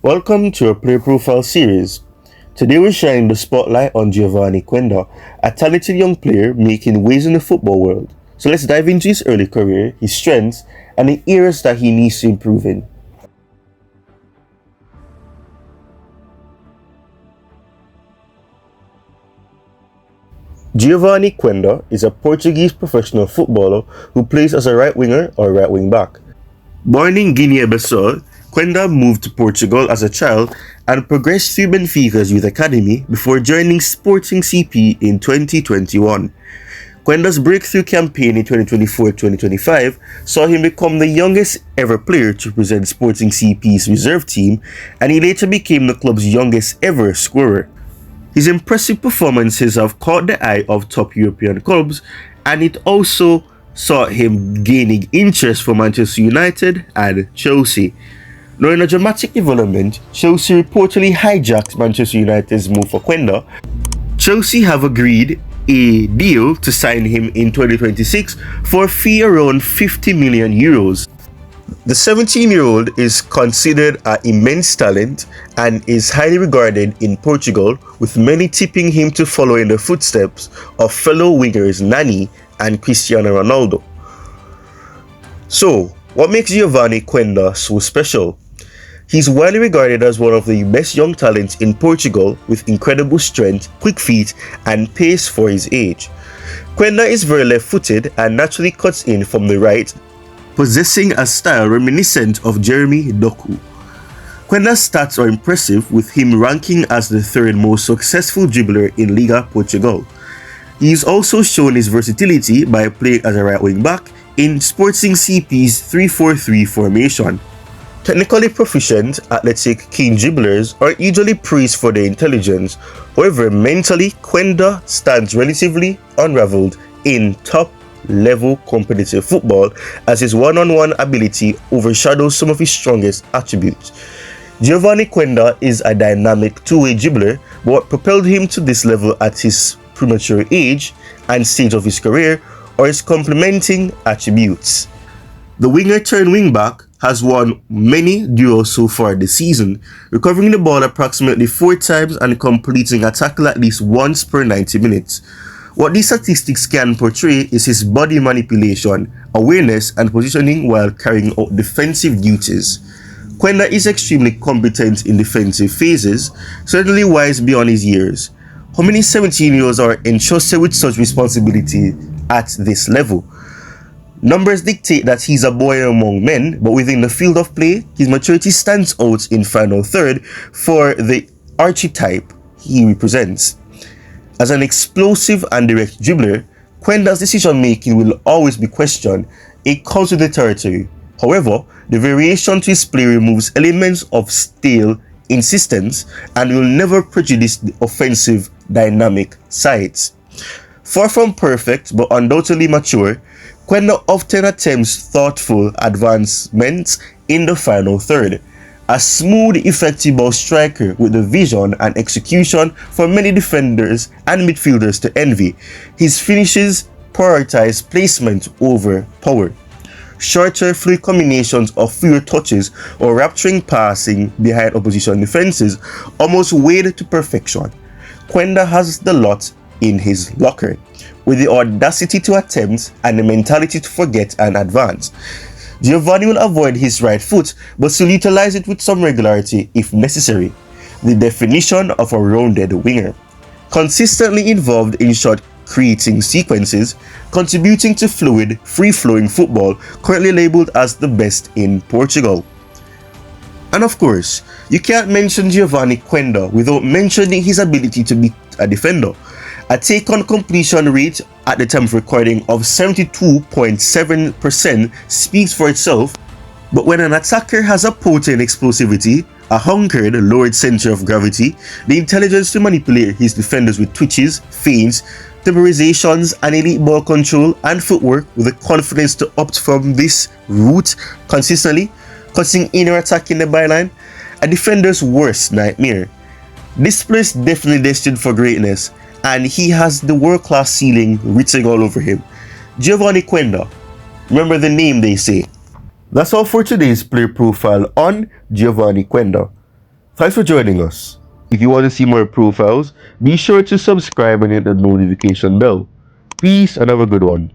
Welcome to our Player Profile series. Today we're shining the spotlight on Geovany Quenda, a talented young player making waves in the football world. So let's dive into his early career, his strengths, and the areas that he needs to improve in. Geovany Quenda is a Portuguese professional footballer who plays as a right winger or right wing back. Born in Guinea-Bissau, Quenda moved to Portugal as a child and progressed through Benfica's youth academy before joining Sporting CP in 2021. Quenda's breakthrough campaign in 2024-2025 saw him become the youngest ever player to represent Sporting CP's reserve team, and he later became the club's youngest ever scorer. His impressive performances have caught the eye of top European clubs, and it also saw him gaining interest for Manchester United and Chelsea. Now, in a dramatic development, Chelsea reportedly hijacked Manchester United's move for Quenda. Chelsea have agreed a deal to sign him in 2026 for a fee around €50 million. The 17-year-old is considered an immense talent and is highly regarded in Portugal, with many tipping him to follow in the footsteps of fellow wingers Nani and Cristiano Ronaldo. So, what makes Geovany Quenda so special? He's widely regarded as one of the best young talents in Portugal, with incredible strength, quick feet, and pace for his age. Quenda is very left-footed and naturally cuts in from the right, possessing a style reminiscent of Jeremy Doku. Quenda's stats are impressive, with him ranking as the third most successful dribbler in Liga Portugal. He is also shown his versatility by playing as a right wing back in Sporting CP's 3-4-3 formation. Technically proficient, athletic, keen dribblers are usually praised for their intelligence. However, mentally, Quenda stands relatively unraveled in top-level competitive football, as his one-on-one ability overshadows some of his strongest attributes. Geovany Quenda is a dynamic two-way dribbler, but what propelled him to this level at his premature age and stage of his career are his complementing attributes. The winger-turned-wingback has won many duels so far this season, recovering the ball approximately 4 times and completing a tackle at least once per 90 minutes. What these statistics can portray is his body manipulation, awareness, and positioning while carrying out defensive duties. Quenda is extremely competent in defensive phases, certainly wise beyond his years. How many 17-year-olds are entrusted with such responsibility at this level? Numbers dictate that he's a boy among men, but within the field of play, his maturity stands out in final third for the archetype he represents. As an explosive and direct dribbler, Quenda's decision-making will always be questioned. It comes with the territory. However, the variation to his play removes elements of stale insistence and will never prejudice the offensive dynamic sides. Far from perfect but undoubtedly mature, Quenda often attempts thoughtful advancements in the final third. A smooth, effective ball striker with the vision and execution for many defenders and midfielders to envy, his finishes prioritize placement over power. Shorter, fluid combinations of fewer touches or rapturing passing behind opposition defenses almost wade to perfection. Quenda has the lot in his locker, with the audacity to attempt and the mentality to forget and advance. Geovany will avoid his right foot, but still utilize it with some regularity if necessary. The definition of a rounded winger. Consistently involved in short creating sequences, contributing to fluid, free-flowing football, currently labeled as the best in Portugal. And of course, you can't mention Geovany Quenda without mentioning his ability to be a defender. A take-on completion rate at the time of recording of 72.7% speaks for itself, but when an attacker has a potent explosivity, a hunkered lowered center of gravity, the intelligence to manipulate his defenders with twitches, feints, temporizations, and elite ball control and footwork, with the confidence to opt from this route consistently, cutting in or attacking the byline, a defender's worst nightmare. This player is definitely destined for greatness, and he has the world-class ceiling written all over him. Geovany Quenda. Remember the name, they say. That's all for today's player profile on Geovany Quenda. Thanks for joining us. If you want to see more profiles, be sure to subscribe and hit the notification bell. Peace and have a good one.